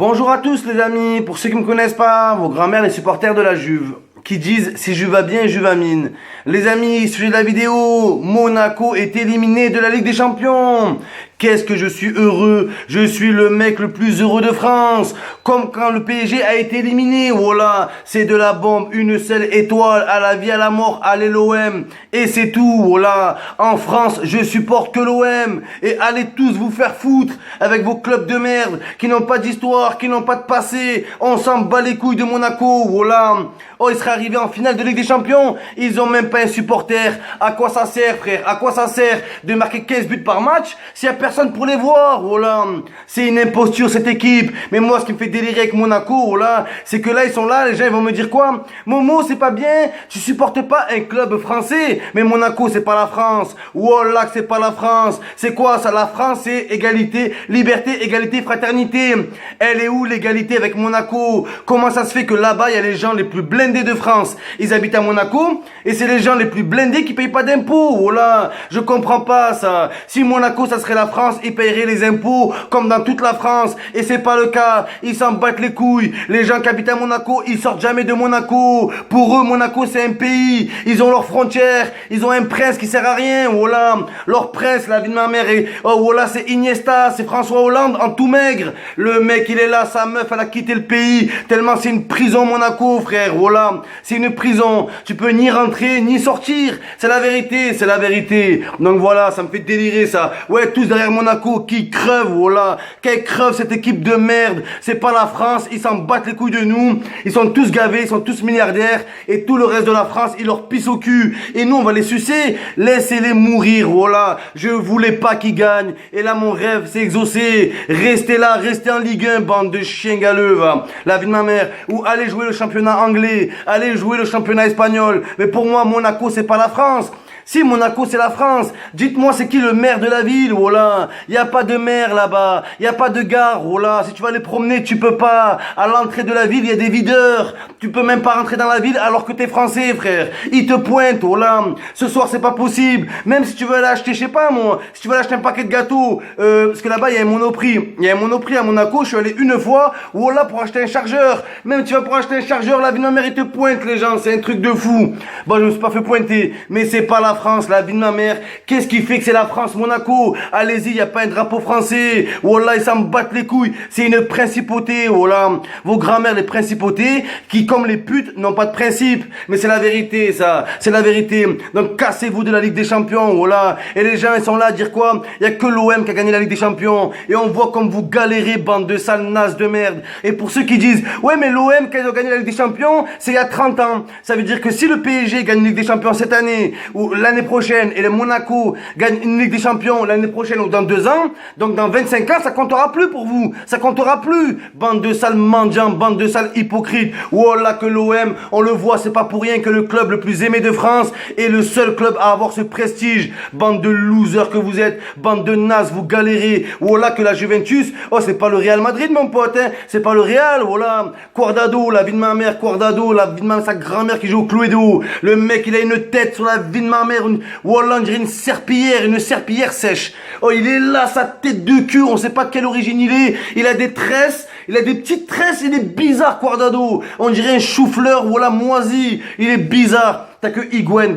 Bonjour à tous les amis, pour ceux qui ne me connaissent pas, vos grands-mères les supporters de la Juve, qui disent si Juve va bien, Juve va mine. Les amis, sujet de la vidéo, Monaco est éliminé de la Ligue des Champions. Qu'est-ce que je suis heureux, je suis le mec le plus heureux de France. Comme quand le PSG a été éliminé, voilà, c'est de la bombe, une seule étoile, à la vie, à la mort, allez l'OM. Et c'est tout, voilà. En France, je supporte que l'OM. Et allez tous vous faire foutre avec vos clubs de merde, qui n'ont pas d'histoire, qui n'ont pas de passé. On s'en bat les couilles de Monaco, voilà. Oh, ils seraient arrivés en finale de Ligue des Champions, ils ont même pas un supporter. À quoi ça sert, frère? À quoi ça sert de marquer 15 buts par match s'il y a personne pour les voir, voilà. C'est une imposture cette équipe. Mais moi, ce qui me fait délirer avec Monaco, voilà, c'est que là, ils sont là, les gens ils vont me dire quoi? Momo, c'est pas bien, tu supportes pas un club français. Mais Monaco, c'est pas la France. Voilà que c'est pas la France. C'est quoi ça? La France, c'est égalité, liberté, égalité, fraternité. Elle est où l'égalité avec Monaco? Comment ça se fait que là-bas, il y a les gens les plus blindés de France? Ils habitent à Monaco et c'est les gens les plus blindés qui payent pas d'impôts. Voilà, je comprends pas ça. Si Monaco, ça serait la France, ils paieraient les impôts comme dans toute la France. Et c'est pas le cas. Ils s'en battent les couilles. Les gens qui habitent à Monaco, ils sortent jamais de Monaco. Pour eux, Monaco, c'est un pays. Ils ont leurs frontières. Ils ont un prince qui sert à rien. Voilà. Leur prince, la vie de ma mère. Oh, voilà, c'est Iniesta. C'est François Hollande en tout maigre. Le mec, il est là. Sa meuf, elle a quitté le pays. Tellement c'est une prison, Monaco, frère. Voilà. C'est une prison. Tu peux ni rentrer, ni sortir. C'est la vérité. C'est la vérité. Donc voilà, ça me fait délirer, ça. Ouais, tous derrière Monaco qui crevent, voilà. Qu'elle creve cette équipe de merde. C'est pas la France, ils s'en battent les couilles de nous. Ils sont tous gavés, ils sont tous milliardaires. Et tout le reste de la France, ils leur pissent au cul. Et nous, on va les sucer. Laissez-les mourir, voilà. Je voulais pas qu'ils gagnent. Et là, mon rêve s'est exaucé. Restez là, restez en Ligue 1, bande de chiens galeux, va. La vie de ma mère. Ou allez jouer le championnat anglais. Allez jouer le championnat espagnol. Mais pour moi, Monaco, c'est pas la France. Si Monaco c'est la France, dites-moi c'est qui le maire de la ville, voilà. Il n'y a pas de maire là-bas, il n'y a pas de gare, voilà. Si tu vas aller promener, tu peux pas. À l'entrée de la ville, il y a des videurs. Tu peux même pas rentrer dans la ville alors que t'es français, frère. Ils te pointent, voilà. Ce soir c'est pas possible. Même si tu veux aller acheter, je sais pas moi, si tu veux aller acheter un paquet de gâteaux, parce que là-bas il y a un Monoprix. Il y a un Monoprix à Monaco, je suis allé une fois, voilà, pour acheter un chargeur. Même tu vas pour acheter un chargeur, la ville de ma mère, ils te pointe les gens, c'est un truc de fou. Bon, je me suis pas fait pointer, mais c'est pas la France, la vie de ma mère. Qu'est-ce qui fait que c'est la France, Monaco? Allez-y, il n'y a pas un drapeau français. Voilà, ils s'en battent les couilles. C'est une principauté, voilà. Vos grands-mères, les principautés, qui, comme les putes, n'ont pas de principe. Mais c'est la vérité, ça. C'est la vérité. Donc, cassez-vous de la Ligue des Champions, voilà. Et les gens, ils sont là à dire quoi? Il n'y a que l'OM qui a gagné la Ligue des Champions. Et on voit comme vous galérez, bande de sales nazes de merde. Et pour ceux qui disent, ouais, mais l'OM, quand ils ont gagné la Ligue des Champions, c'est il y a 30 ans. Ça veut dire que si le PSG gagne la Ligue des Champions cette année, ou l'année prochaine, et le Monaco gagne une Ligue des Champions l'année prochaine ou dans 2 ans, donc dans 25 ans, ça comptera plus pour vous. Ça comptera plus. Bande de sales mendiants, bande de sales hypocrites. Voilà que l'OM, on le voit, c'est pas pour rien que le club le plus aimé de France est le seul club à avoir ce prestige. Bande de losers que vous êtes, bande de nazes, vous galérez. Voilà que la Juventus, oh, c'est pas le Real Madrid, mon pote, hein. C'est pas le Real, voilà. Guardado, la vie de ma mère, Guardado, la vie de sa grand-mère qui joue au Cluedo. Le mec, il a une tête sur la vie de ma mère, voilà, on dirait une serpillière sèche. Oh, il est là, sa tête de cul, on sait pas de quelle origine il est. Il a des tresses, il a des petites tresses, il est bizarre, Guardado. On dirait un chou-fleur, voilà, moisi. Il est bizarre. T'as que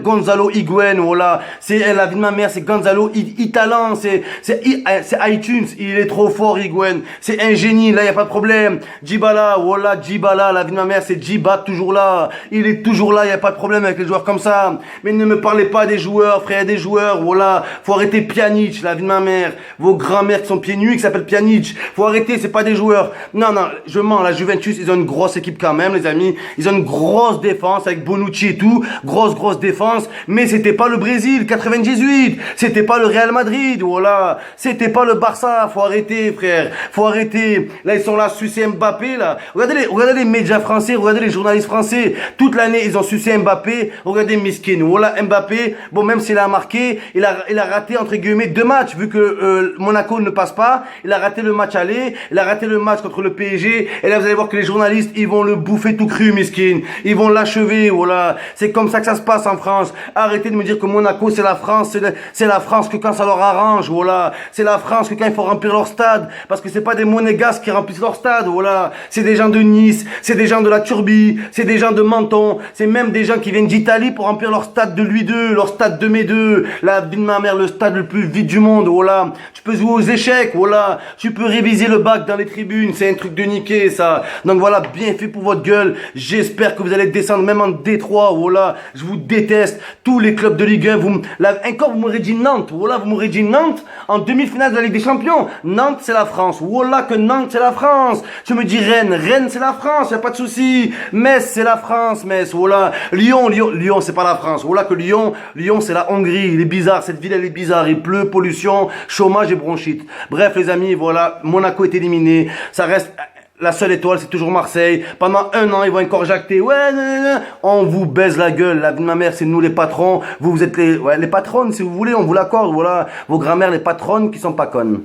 Gonzalo Higuain, voilà. C'est la vie de ma mère, c'est Gonzalo Italan, c'est iTunes, il est trop fort, Higuain. C'est un génie, là, y a pas de problème. Djibala, voilà, Djibala, la vie de ma mère, c'est Djiba, toujours là. Il est toujours là, y a pas de problème avec les joueurs comme ça. Mais ne me parlez pas des joueurs, frère, des joueurs, voilà. Faut arrêter Pjanic, la vie de ma mère. Vos grands-mères qui sont pieds nus, qui s'appellent Pjanic. Faut arrêter, c'est pas des joueurs. Non, je mens, la Juventus, ils ont une grosse équipe quand même, les amis. Ils ont une grosse défense avec Bonucci et tout. Grosse défense, mais c'était pas le Brésil 98, c'était pas le Real Madrid, voilà, c'était pas le Barça. Faut arrêter, frère, faut arrêter. Là, ils sont là, sucer Mbappé, là. Regardez les médias français, regardez les journalistes français. Toute l'année, ils ont sucé Mbappé. Regardez Miskin, voilà, Mbappé. Bon, même s'il a marqué, il a raté, entre guillemets, 2 matchs, vu que Monaco ne passe pas. Il a raté le match aller, il a raté le match contre le PSG. Et là, vous allez voir que les journalistes, ils vont le bouffer tout cru, Miskin. Ils vont l'achever, voilà. C'est comme ça que ça se passe en France. Arrêtez de me dire que Monaco c'est la France, c'est la France que quand ça leur arrange, voilà. C'est la France que quand il faut remplir leur stade, parce que c'est pas des monégasques qui remplissent leur stade, voilà. C'est des gens de Nice, c'est des gens de la Turbie, c'est des gens de Menton, c'est même des gens qui viennent d'Italie pour remplir leur stade de Louis II, leur stade de Mai II, la vie de ma mère, le stade le plus vide du monde, voilà. Tu peux jouer aux échecs, voilà. Tu peux réviser le bac dans les tribunes, c'est un truc de niquer, ça. Donc voilà, bien fait pour votre gueule. J'espère que vous allez descendre même en Détroit, voilà. Je vous déteste. Tous les clubs de Ligue 1, encore vous m'aurez dit Nantes, voilà, vous m'aurez dit Nantes en demi-finale de la Ligue des Champions. Nantes, c'est la France. Voilà que Nantes, c'est la France. Tu me dis Rennes, Rennes, c'est la France, y a pas de souci. Metz, c'est la France, Metz, voilà. Lyon, c'est pas la France. Voilà que Lyon, c'est la Hongrie. Il est bizarre, cette ville, elle est bizarre. Il pleut, pollution, chômage et bronchite. Bref, les amis, voilà, Monaco est éliminé. Ça reste la seule étoile, c'est toujours Marseille. Pendant un an, ils vont encore jacter. Ouais, on vous baise la gueule. La vie de ma mère, c'est nous les patrons. Vous êtes les patronnes, si vous voulez, on vous l'accorde. Voilà, vos grand-mères, les patronnes qui sont pas connes.